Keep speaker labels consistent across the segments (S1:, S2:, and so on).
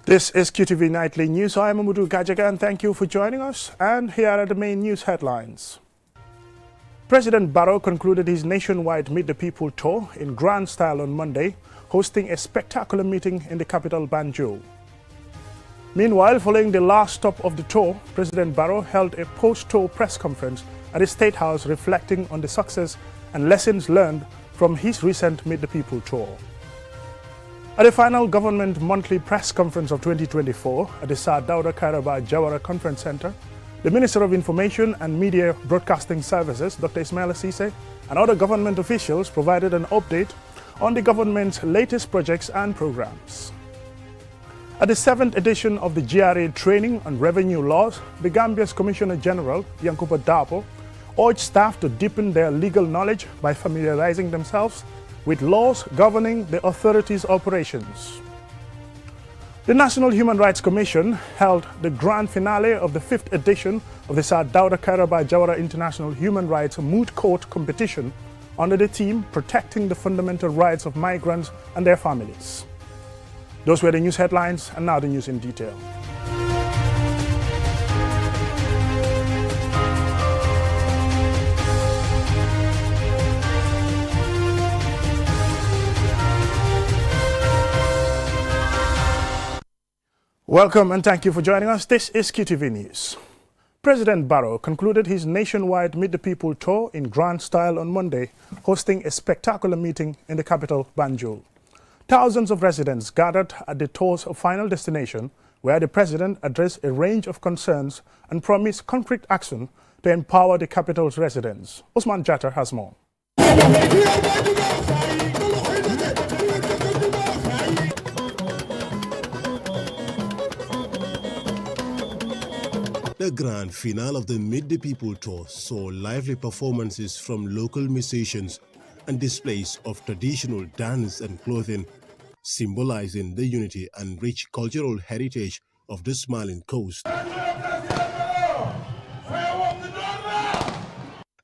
S1: This is QTV Nightly News. I am Amudu Gajaga and thank you for joining us. And here are the main news headlines. President Barrow concluded his nationwide Meet the People tour in grand style on Monday, hosting a spectacular meeting in the capital Banjul. Meanwhile, following the last stop of the tour, President Barrow held a post-tour press conference at the State House reflecting on the success and lessons learned from his recent Meet the People tour. At the final government monthly press conference of 2024 at the Sir Dawda Kairaba Jawara Conference Center, the Minister of Information and Media Broadcasting Services, Dr. Ismaila Ceesay, and other government officials provided an update on the government's latest projects and programs. At the 7th edition of the GRA training on revenue laws, the Gambia's Commissioner General, Yankuba Dapo, urged staff to deepen their legal knowledge by familiarizing themselves with laws governing the authority's operations. The National Human Rights Commission held the grand finale of the 5th edition of the Sir Dawda Kairaba Jawara International Human Rights Moot Court competition under the theme Protecting the Fundamental Rights of Migrants and Their Families. Those were the news headlines, and now the news in detail. Welcome and thank you for joining us. This is QTV News. President Barrow concluded his nationwide Meet the People tour in grand style on Monday, hosting a spectacular meeting in the capital, Banjul. Thousands of residents gathered at the tour's final destination, where the president addressed a range of concerns and promised concrete action to empower the capital's residents. Usman Jatter has more.
S2: The grand finale of the Meet the People tour saw lively performances from local musicians and displays of traditional dance and clothing, symbolizing the unity and rich cultural heritage of the Smiling Coast.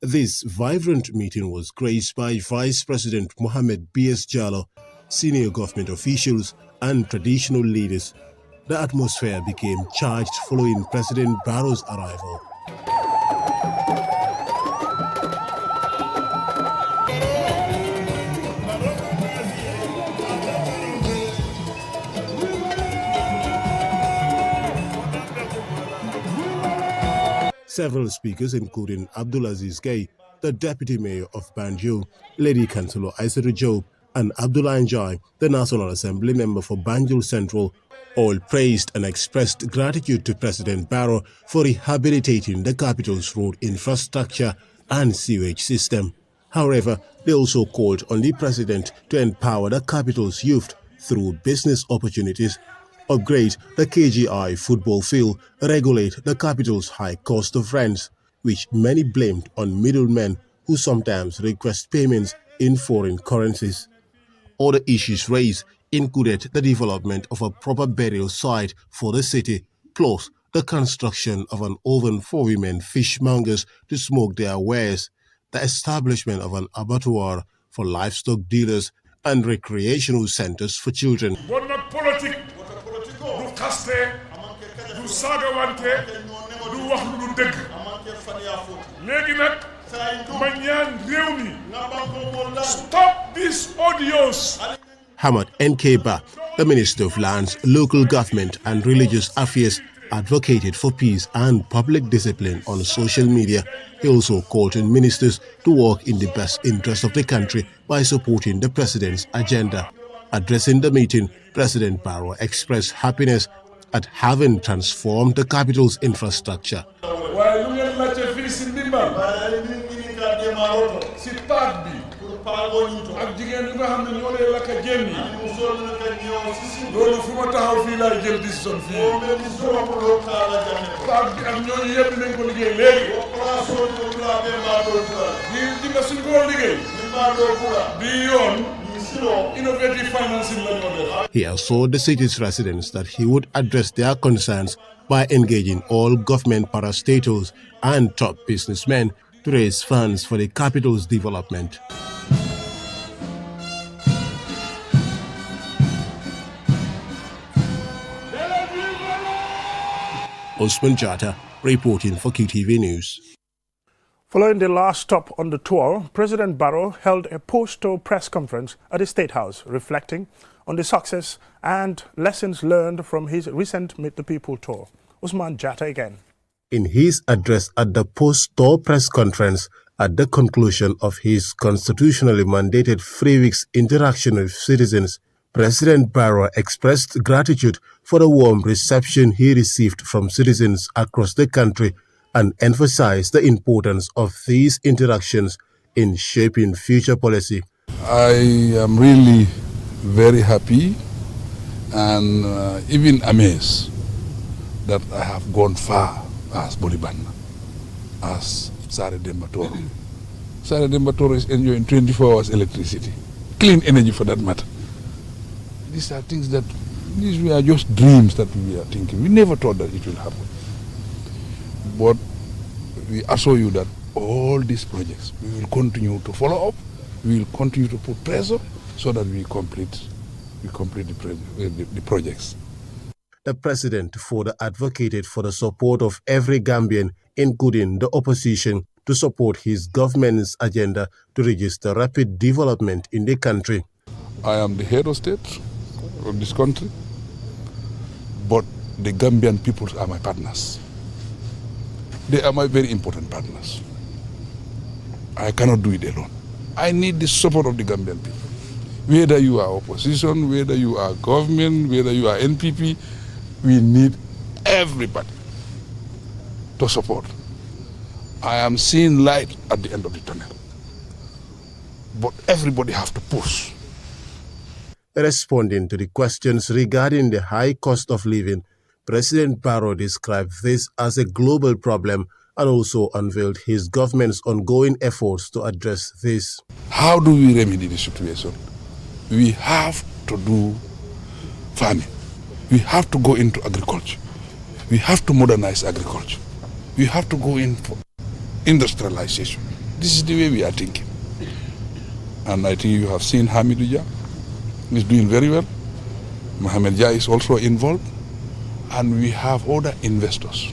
S2: This vibrant meeting was graced by Vice President Mohamed B.S. Jallow, senior government officials and traditional leaders. The atmosphere became charged following President Barrow's arrival. Several speakers, including Abdulaziz Gay, the Deputy Mayor of Banjul, Lady Councillor Aissatou Jobe, and Abdullah Njai, the National Assembly member for Banjul Central, all praised and expressed gratitude to President Barrow for rehabilitating the capital's road infrastructure and sewage system. However, they also called on the president to empower the capital's youth through business opportunities, upgrade the KGI football field, regulate the capital's high cost of rents, which many blamed on middlemen who sometimes request payments in foreign currencies. Other issues raised included the development of a proper burial site for the city, plus the construction of an oven for women fishmongers to smoke their wares, the establishment of an abattoir for livestock dealers, and recreational centers for children.
S3: Stop these audios.
S2: Hamad Nkeba, the Minister of Lands, Local Government and Religious Affairs, advocated for peace and public discipline on social media. He also called on ministers to work in the best interest of the country by supporting the president's agenda. Addressing the meeting, President Barrow expressed happiness at having transformed the capital's infrastructure. He assured the city's residents that he would address their concerns by engaging all government parastatals and top businessmen to raise funds for the capital's development. Osman Jata reporting for QTV News.
S1: Following the last stop on the tour, President Barrow held a post-tour press conference at the State House, reflecting on the success and lessons learned from his recent Meet the People tour. Osman Jata again.
S2: In his address at the post-tour press conference at the conclusion of his constitutionally mandated 3 weeks interaction with citizens, President Barrow expressed gratitude for the warm reception he received from citizens across the country and emphasized the importance of these interactions in shaping future policy.
S4: I am really very happy and even amazed that I have gone far as Bolibana, as Sare Dembatoro. Sare Dembatoro is enjoying 24 hours electricity, clean energy for that matter. These are things that, these were just dreams that we are thinking. We never thought that it will happen. But we assure you that all these projects, we will continue to follow up, we will continue to put pressure so that we complete the projects.
S2: The president further advocated for the support of every Gambian, including the opposition, to support his government's agenda to register rapid development in the country.
S4: I am the head of state of this country, but the Gambian people are my partners. They are my very important partners. I cannot do it alone. I need the support of the Gambian people. Whether you are opposition, whether you are government, whether you are NPP, we need everybody to support. I am seeing light at the end of the tunnel, but everybody has to push.
S2: Responding to the questions regarding the high cost of living, President Barrow described this as a global problem and also unveiled his government's ongoing efforts to address this.
S4: How do we remedy the situation? We have to do farming. We have to go into agriculture. We have to modernize agriculture. We have to go in for industrialization. This is the way we are thinking. And I think you have seen Hamidou Dia is doing very well. Mohamed Dia is also involved. And we have other investors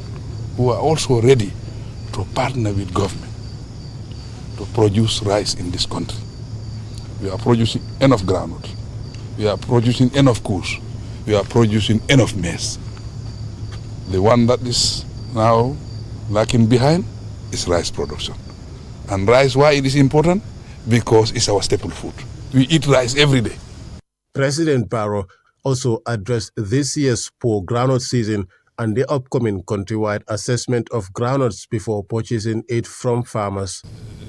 S4: who are also ready to partner with government to produce rice in this country. We are producing enough groundnut. We are producing enough coos. We are producing enough maize. The one that is now lacking behind is rice production. And rice, why it is important? Because it's our staple food. We eat rice every day.
S2: President Barrow also addressed this year's poor groundnut season and the upcoming countrywide assessment of groundnuts before purchasing it from farmers.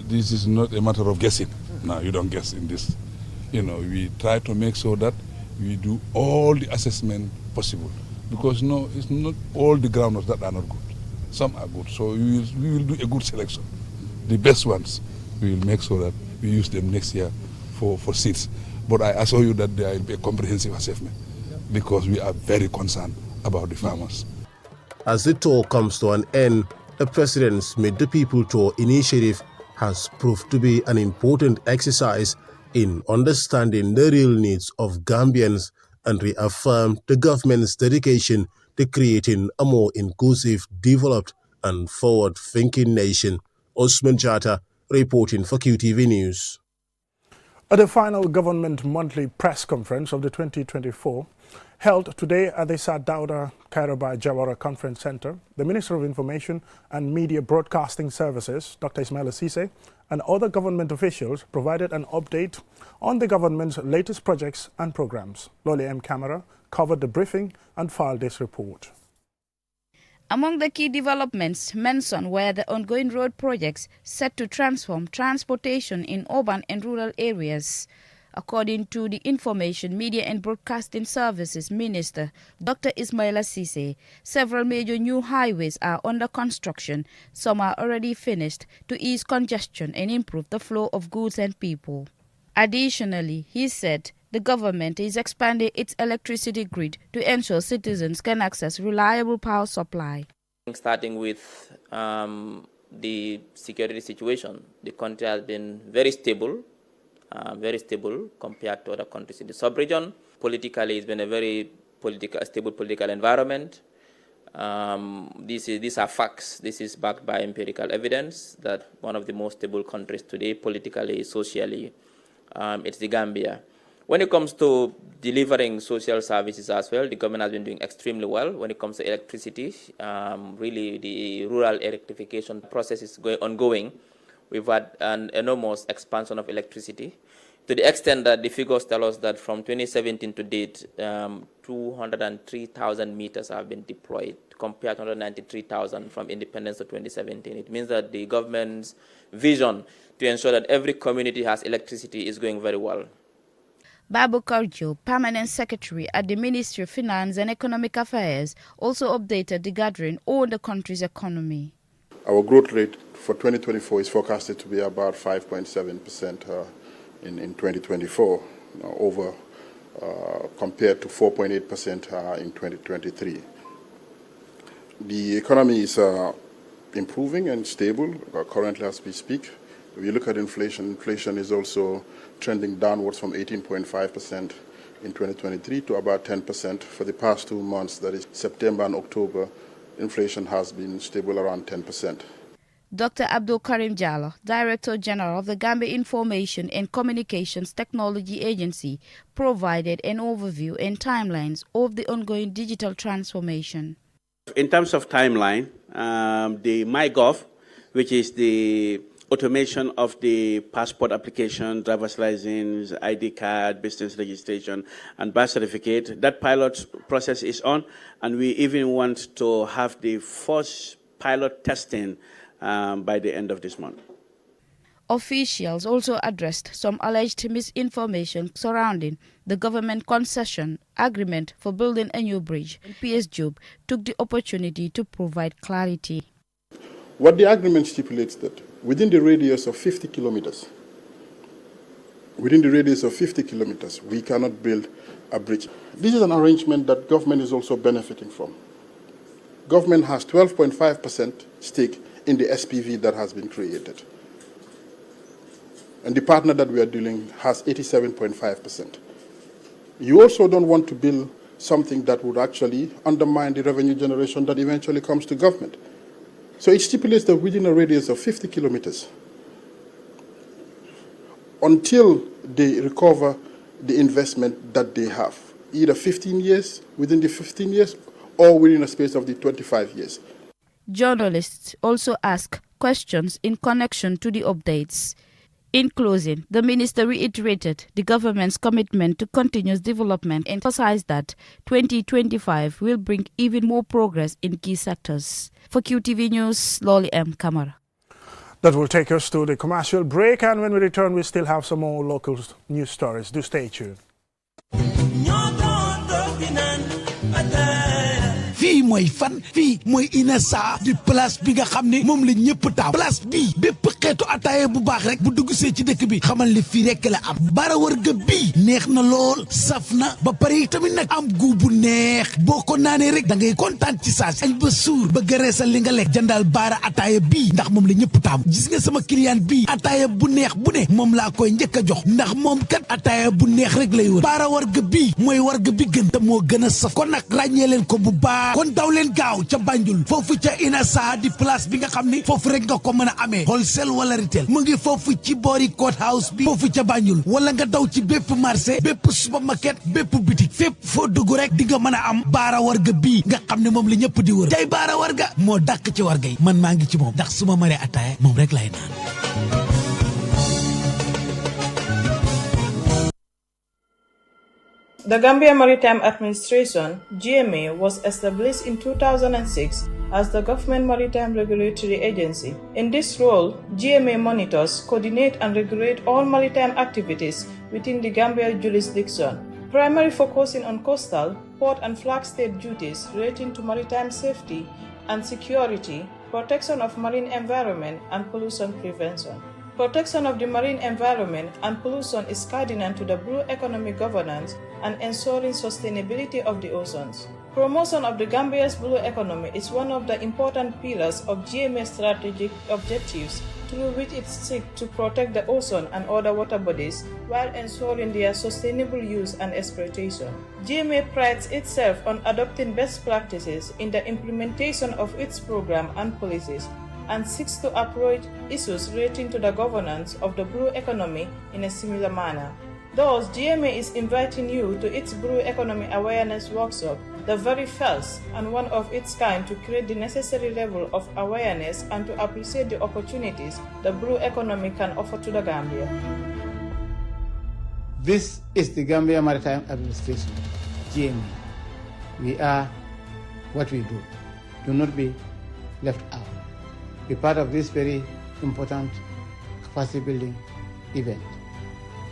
S4: This is not a matter of guessing. No, you don't guess in this. We try to make sure that we do all the assessment possible. Because no, it's not all the groundnuts that are not good. Some are good, so we will do a good selection. The best ones, we will make sure that we use them next year for seeds. But I assure you that there will be a comprehensive assessment because we are very concerned about the farmers.
S2: As the tour comes to an end, the President's Meet the People tour initiative has proved to be an important exercise in understanding the real needs of Gambians and reaffirmed the government's dedication to creating a more inclusive, developed and forward-thinking nation. Osman Jata reporting for QTV News.
S1: At the final government monthly press conference of the 2024, held today at the Sadauda Kairaba Jawara Conference Center, the Minister of Information and Media Broadcasting Services, Dr. Ismaila Ceesay, and other government officials provided an update on the government's latest projects and programs. Loli M. Camara covered the briefing and filed this report.
S5: Among the key developments mentioned were the ongoing road projects set to transform transportation in urban and rural areas. According to the Information, Media and Broadcasting Services Minister, Dr. Ismaila Ceesay, several major new highways are under construction. Some are already finished to ease congestion and improve the flow of goods and people. Additionally, he said the government is expanding its electricity grid to ensure citizens can access reliable power supply.
S6: Starting with the security situation, the country has been very stable compared to other countries in the sub-region. Politically, it's been a very stable political environment. These are facts. This is backed by empirical evidence that one of the most stable countries today, politically, socially, it's the Gambia. When it comes to delivering social services as well, the government has been doing extremely well. When it comes to electricity, really the rural electrification process is ongoing. We've had an enormous expansion of electricity, to the extent that the figures tell us that from 2017 to date, 203,000 meters have been deployed, compared to 193,000 from independence to 2017. It means that the government's vision to ensure that every community has electricity is going very well.
S5: Babu Karjo, Permanent Secretary at the Ministry of Finance and Economic Affairs, also updated the gathering on the country's economy.
S7: Our growth rate for 2024 is forecasted to be about 5.7% in 2024, over compared to 4.8% in 2023. The economy is improving and stable currently as we speak. If you look at inflation, inflation is also trending downwards from 18.5% in 2023 to about 10% for the past 2 months, that is September and October. Inflation has been stable around 10%.
S5: Dr. Abdul Karim Jallow, Director General of the Gambia Information and Communications Technology Agency, provided an overview and timelines of the ongoing digital transformation.
S8: In terms of timeline, the MyGov, which is the automation of the passport application, driver's license, ID card, business registration, and birth certificate, that pilot process is on, and we even want to have the first pilot testing by the end of this month.
S5: Officials also addressed some alleged misinformation surrounding the government concession agreement for building a new bridge. PS Job took the opportunity to provide clarity.
S7: What the agreement stipulates that within the radius of 50 kilometers, we cannot build a bridge. This is an arrangement that government is also benefiting from. Government has 12.5% stake in the SPV that has been created. And the partner that we are dealing has 87.5%. You also don't want to build something that would actually undermine the revenue generation that eventually comes to government. So it stipulates that within a radius of 50 kilometers, until they recover the investment that they have, either 15 years, within the 15 years, or within a space of the 25 years.
S5: Journalists also asked questions in connection to the updates. In closing, the minister reiterated the government's commitment to continuous development and emphasized that 2025 will bring even more progress in key sectors. For QTV News, Loli M. Kamara.
S1: That will take us to the commercial break, and when we return, we still have some more local news stories. Do stay tuned.
S9: fii mooy fan fii mooy Inessa di place bi nga xam ne moom la ñëpp taaw place bii bépp xeetu ataaya bu baax rek bu dugg see ci dëkk bi xamal ne fii rek la am Barrow ga bii neex na lool saf na ba pare tamit nag am gu bu neex boo ko naanee rek da ngay kontaan ci saa si añ ba suur ba gëreesal li nga lekk jëndal baara ataaya bii ndax moom la ñëpp taamu gis nga sama client bii ataaya bu neex bu ne moom laa koy njëkk a jox ndax moom kat ataaya bu neex rek lay wër Barrow ga bii mooy warga bi gën te moo gën a saf kon nag ràññee leen ko bu baax kon daw leen gaaw ca Banjul foofu ca Inessa di place bi nga xam ni foofu rek nga ko mën a amee wholesale wala retail mu ngi foofu ci boori court house bi foofu ca Banjul wala nga daw ci bépp marché bépp supermarket bépp boutique fépp foo dugg rek di nga mën a am baara warga bii nga xam ne moom la ñëpp di wër tey baara warga moo dàq ci warga yi man maa ngi ci moom ndax su ma maree ataaya moom rek lay naan.
S10: The Gambia Maritime Administration, GMA, was established in 2006 as the Government Maritime Regulatory Agency. In this role, GMA monitors, coordinates and regulates all maritime activities within the Gambia jurisdiction, primarily focusing on coastal, port and flag state duties relating to maritime safety and security, protection of marine environment and pollution prevention. Protection of the marine environment and pollution is cardinal to the blue economic governance and ensuring sustainability of the oceans. Promotion of the Gambia's blue economy is one of the important pillars of GMA's strategic objectives through which it seeks to protect the ocean and other water bodies while ensuring their sustainable use and exploitation. GMA prides itself on adopting best practices in the implementation of its program and policies, and seeks to approach issues relating to the governance of the blue economy in a similar manner. Thus, GMA is inviting you to its Blue Economy Awareness Workshop, the very first and one of its kind, to create the necessary level of awareness and to appreciate the opportunities the blue economy can offer to the Gambia.
S11: This is the Gambia Maritime Administration, GMA. We are what we do. Do not be left out. Be part of this very important capacity building event.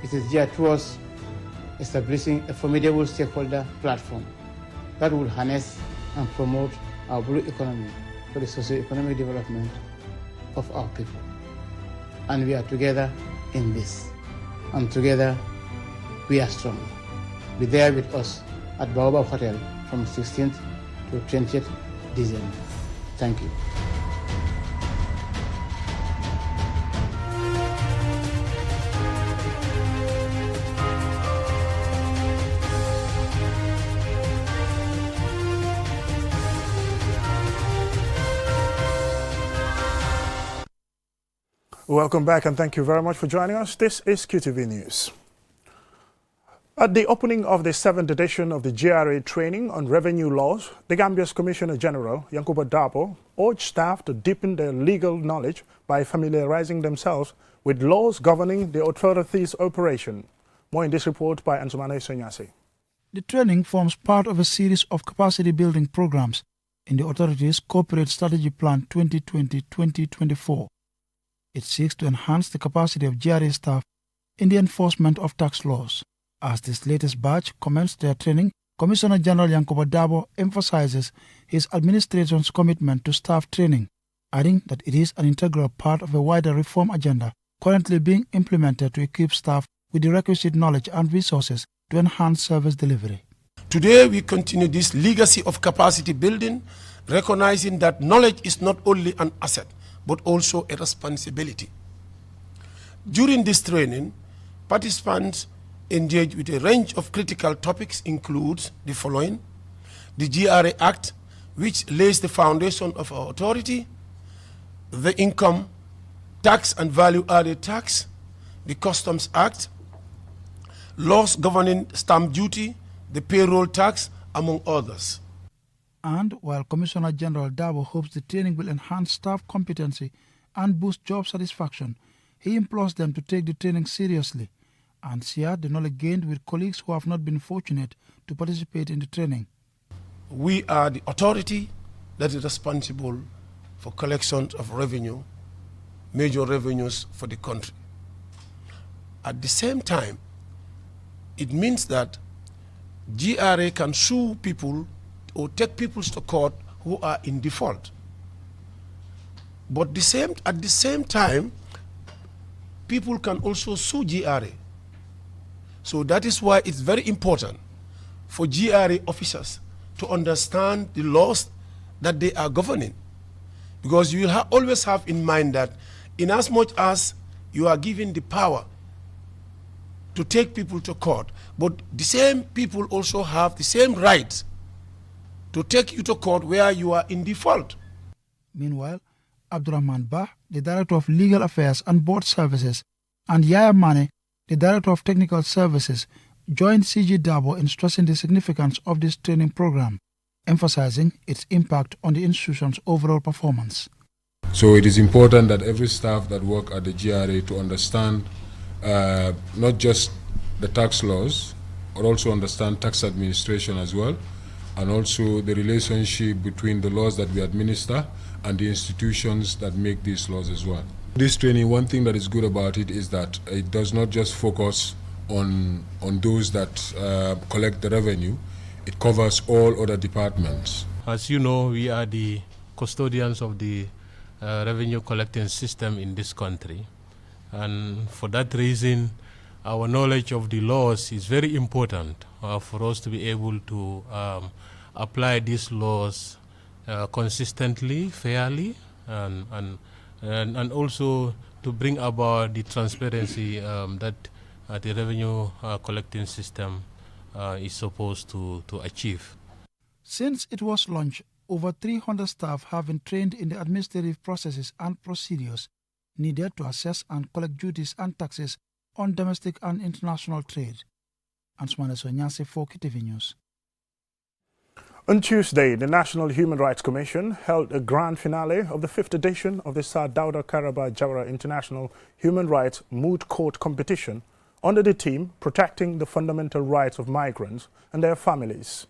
S11: It is geared towards establishing a formidable stakeholder platform that will harness and promote our blue economy for the socio-economic development of our people. And we are together in this. And together we are strong. Be there with us at Baobab Hotel from 16th to 20th December. Thank you.
S1: Welcome back and thank you very much for joining us. This is QTV News. At the opening of the 7th edition of the GRA training on revenue laws, the Gambia's Commissioner General, Yankuba Dabo, urged staff to deepen their legal knowledge by familiarizing themselves with laws governing the authority's operation. More in this report by Ansumane Sonyasi.
S12: The training forms part of a series of capacity building programs in the authority's Corporate Strategy Plan 2020-2024. It seeks to enhance the capacity of GRA staff in the enforcement of tax laws. As this latest batch commenced their training, Commissioner General Yankuba Dabo emphasizes his administration's commitment to staff training, adding that it is an integral part of a wider reform agenda currently being implemented to equip staff with the requisite knowledge and resources to enhance service delivery.
S13: Today we continue this legacy of capacity building, recognizing that knowledge is not only an asset, but also a responsibility. During this training, participants engage with a range of critical topics includes the following: the GRA Act, which lays the foundation of our authority, the Income Tax and Value Added Tax, the Customs Act, laws governing stamp duty, the payroll tax, among others.
S12: And while Commissioner General Dabo hopes the training will enhance staff competency and boost job satisfaction, he implores them to take the training seriously and share the knowledge gained with colleagues who have not been fortunate to participate in the training.
S13: We are the authority that is responsible for collection of revenue, major revenues for the country. At the same time, it means that GRA can sue people or take people to court who are in default. But at the same time, people can also sue GRA. So that is why it's very important for GRA officers to understand the laws that they are governing. Because you will always have in mind that in as much as you are given the power to take people to court, but the same people also have the same rights to take you to court where you are in default.
S12: Meanwhile, Abdurrahman Bah, the Director of Legal Affairs and Board Services, and Yaya Mane, the Director of Technical Services, joined CG Dabo in stressing the significance of this training program, emphasizing its impact on the institution's overall performance.
S14: So it is important that every staff that work at the GRA to understand not just the tax laws, but also understand tax administration as well, and also the relationship between the laws that we administer and the institutions that make these laws as well. This training, one thing that is good about it is that it does not just focus on those that collect the revenue, it covers all other departments.
S15: As you know, we are the custodians of the revenue collecting system in this country. And for that reason, our knowledge of the laws is very important for us to be able to apply these laws consistently, fairly, and also to bring about the transparency that the revenue collecting system is supposed to achieve.
S12: Since it was launched, over 300 staff have been trained in the administrative processes and procedures needed to assess and collect duties and taxes on domestic and international trade. Ansmane Sonyase for KTV News.
S1: On Tuesday, the National Human Rights Commission held a grand finale of the 5th edition of the Sir Dawda Kairaba Jawara International Human Rights Moot Court Competition under the theme Protecting the Fundamental Rights of Migrants and Their Families.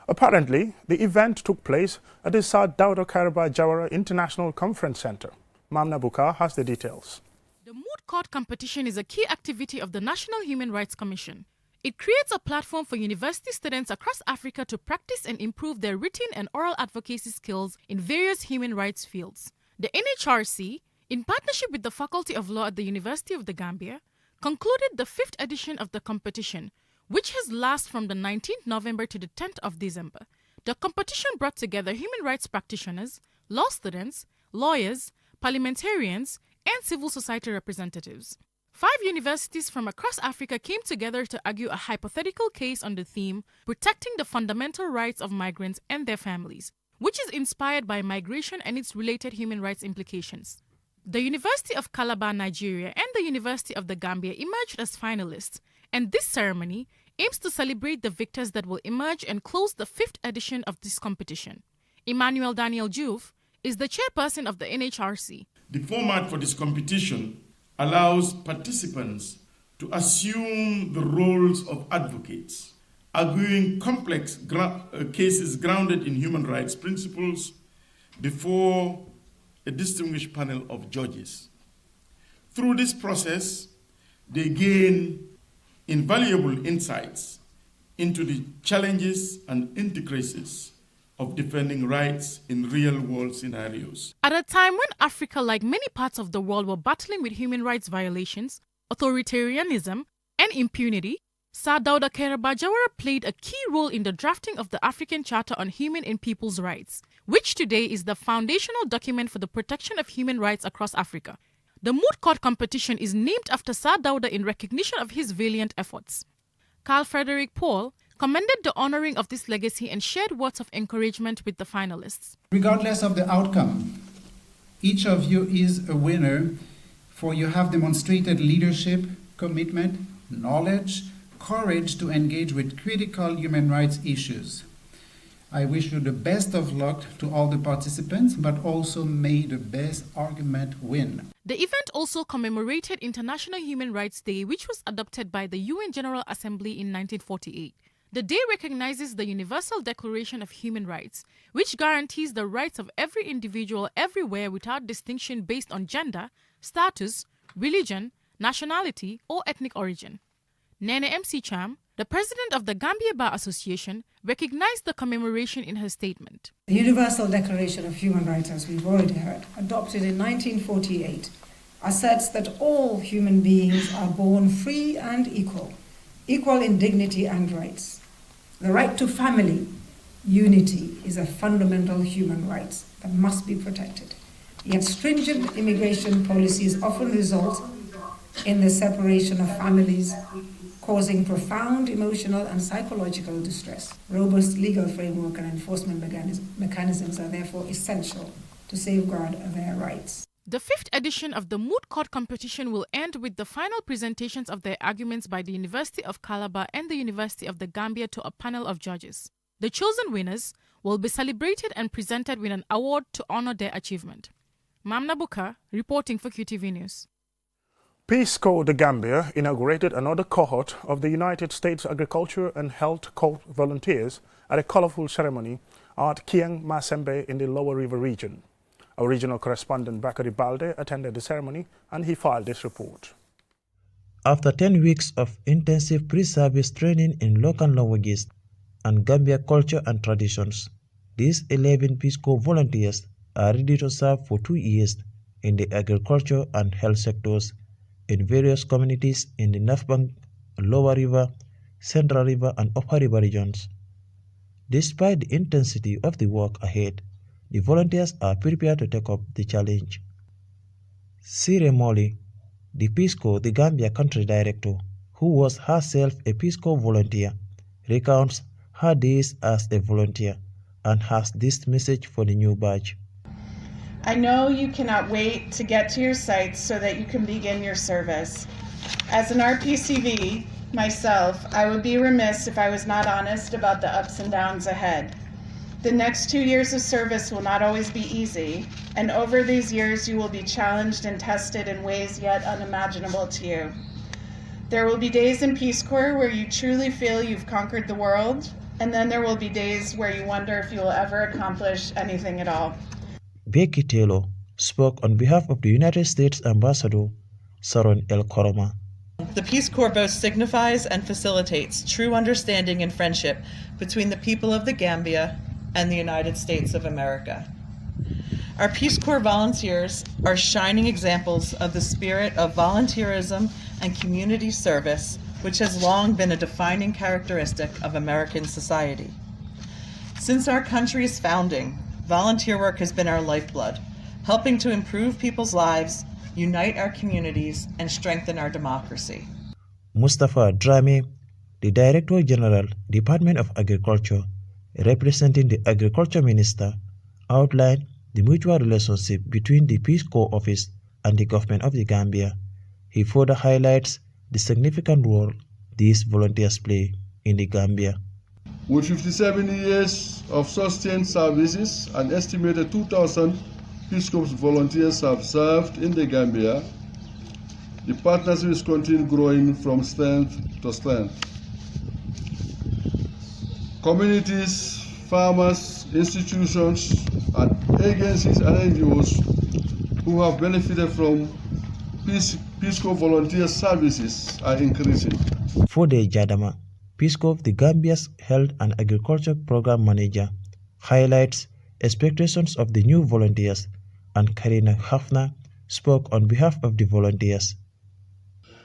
S1: Apparently, the event took place at the Sir Dawda Kairaba Jawara International Conference Center. Mamna Bukar has the details.
S16: The Moot Court competition is a key activity of the National Human Rights Commission. It creates a platform for university students across Africa to practice and improve their written and oral advocacy skills in various human rights fields. The NHRC, in partnership with the Faculty of Law at the University of the Gambia, concluded the 5th edition of the competition, which has lasted from the 19th November to the 10th of December. The competition brought together human rights practitioners, law students, lawyers, parliamentarians, and civil society representatives. 5 universities from across Africa came together to argue a hypothetical case on the theme Protecting the Fundamental Rights of Migrants and Their Families, which is inspired by migration and its related human rights implications. The University of Calabar, Nigeria, and the University of the Gambia emerged as finalists, and this ceremony aims to celebrate the victors that will emerge and close the 5th edition of this competition. Emmanuel Daniel Juve is the chairperson of the NHRC.
S3: The format for this competition allows participants to assume the roles of advocates, arguing complex cases grounded in human rights principles before a distinguished panel of judges. Through this process, they gain invaluable insights into the challenges and intricacies of defending rights in real-world scenarios.
S16: At a time when Africa, like many parts of the world, were battling with human rights violations, authoritarianism, and impunity, Sir Dawda Kairaba Jawara played a key role in the drafting of the African Charter on Human and People's Rights, which today is the foundational document for the protection of human rights across Africa. The Moot Court competition is named after Sir Dawda in recognition of his valiant efforts. Carl Frederick Paul commended the honoring of this legacy and shared words of encouragement with the finalists.
S17: Regardless of the outcome, each of you is a winner, for you have demonstrated leadership, commitment, knowledge, courage to engage with critical human rights issues. I wish you the best of luck to all the participants, but also may the best argument win.
S16: The event also commemorated International Human Rights Day, which was adopted by the UN General Assembly in 1948. The day recognizes the Universal Declaration of Human Rights, which guarantees the rights of every individual everywhere without distinction based on gender, status, religion, nationality, or ethnic origin. Nene MC Cham, the president of the Gambia Bar Association, recognized the commemoration in her statement.
S18: The Universal Declaration of Human Rights, as we've already heard, adopted in 1948, asserts that all human beings are born free and equal in dignity and rights. The right to family unity is a fundamental human right that must be protected. Yet stringent immigration policies often result in the separation of families, causing profound emotional and psychological distress. Robust legal framework and enforcement mechanisms are therefore essential to safeguard their rights.
S16: The 5th edition of the Moot Court competition will end with the final presentations of their arguments by the University of Calabar and the University of the Gambia to a panel of judges. The chosen winners will be celebrated and presented with an award to honor their achievement. Mamna Buka, reporting for QTV News.
S1: Peace Corps The Gambia inaugurated another cohort of the United States Agriculture and Health Corps volunteers at a colorful ceremony at Kiang Masembe in the Lower River region. Our regional correspondent Bakari Balde attended the ceremony and he filed this report.
S19: After 10 weeks of intensive pre-service training in local languages and Gambia culture and traditions, these 11 Peace Corps volunteers are ready to serve for 2 years in the agriculture and health sectors in various communities in the North Bank, Lower River, Central River and Upper River regions. Despite the intensity of the work ahead, the volunteers are prepared to take up the challenge. Sire Molly, the Peace Corps, the Gambia country director, who was herself a Peace Corps volunteer, recounts her days as a volunteer and has this message for the new batch.
S20: I know you cannot wait to get to your sites so that you can begin your service. As an RPCV myself, I would be remiss if I was not honest about the ups and downs ahead. The next 2 years of service will not always be easy, and over these years you will be challenged and tested in ways yet unimaginable to you. There will be days in Peace Corps where you truly feel you've conquered the world, and then there will be days where you wonder if you will ever accomplish anything at all.
S19: Becky Taylor spoke on behalf of the United States Ambassador, Saron El Koroma.
S21: The Peace Corps both signifies and facilitates true understanding and friendship between the people of the Gambia and the United States of America. Our Peace Corps volunteers are shining examples of the spirit of volunteerism and community service, which has long been a defining characteristic of American society. Since our country's founding, volunteer work has been our lifeblood, helping to improve people's lives, unite our communities, and strengthen our democracy.
S19: Mustafa Drame, the Director General, Department of Agriculture, representing the Agriculture Minister, outlined the mutual relationship between the Peace Corps Office and the government of the Gambia. He further highlights the significant role these volunteers play in the Gambia.
S22: With 57 years of sustained services, an estimated 2,000 Peace Corps volunteers have served in the Gambia. The partnership is continuing growing from strength to strength. Communities, farmers, institutions, and agencies and NGOs who have benefited from Peace Corps volunteer services are increasing.
S19: Fode Jadama, Peace Corps, the Gambia's Health and Agriculture Program Manager, highlights expectations of the new volunteers, and Karina Hafner spoke on behalf of the volunteers.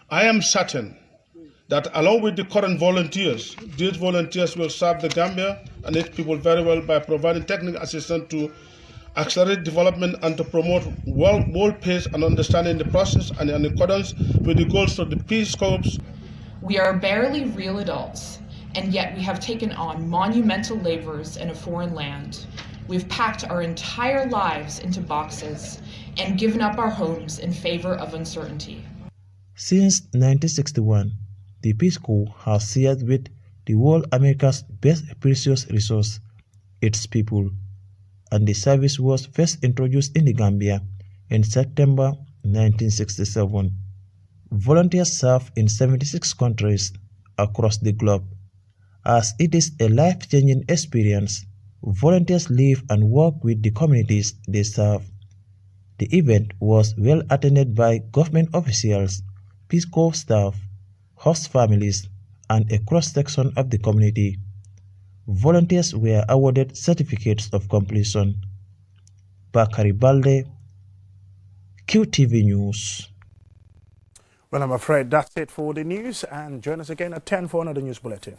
S23: I am certain that along with the current volunteers, these volunteers will serve the Gambia and its people very well by providing technical assistance to accelerate development and to promote world peace and understanding the process and in accordance with the goals of the Peace Corps.
S24: We are barely real adults, and yet we have taken on monumental labors in a foreign land. We've packed our entire lives into boxes and given up our homes in favor of uncertainty.
S19: Since 1961, the Peace Corps has shared with the world America's best precious resource, its people, and the service was first introduced in the Gambia in September 1967. Volunteers serve in 76 countries across the globe. As it is a life-changing experience, volunteers live and work with the communities they serve. The event was well attended by government officials, Peace Corps staff, host families, and a cross-section of the community. Volunteers were awarded certificates of completion. Bakari Balde, QTV News.
S1: Well, I'm afraid that's it for the news, and join us again at 10 for another news bulletin.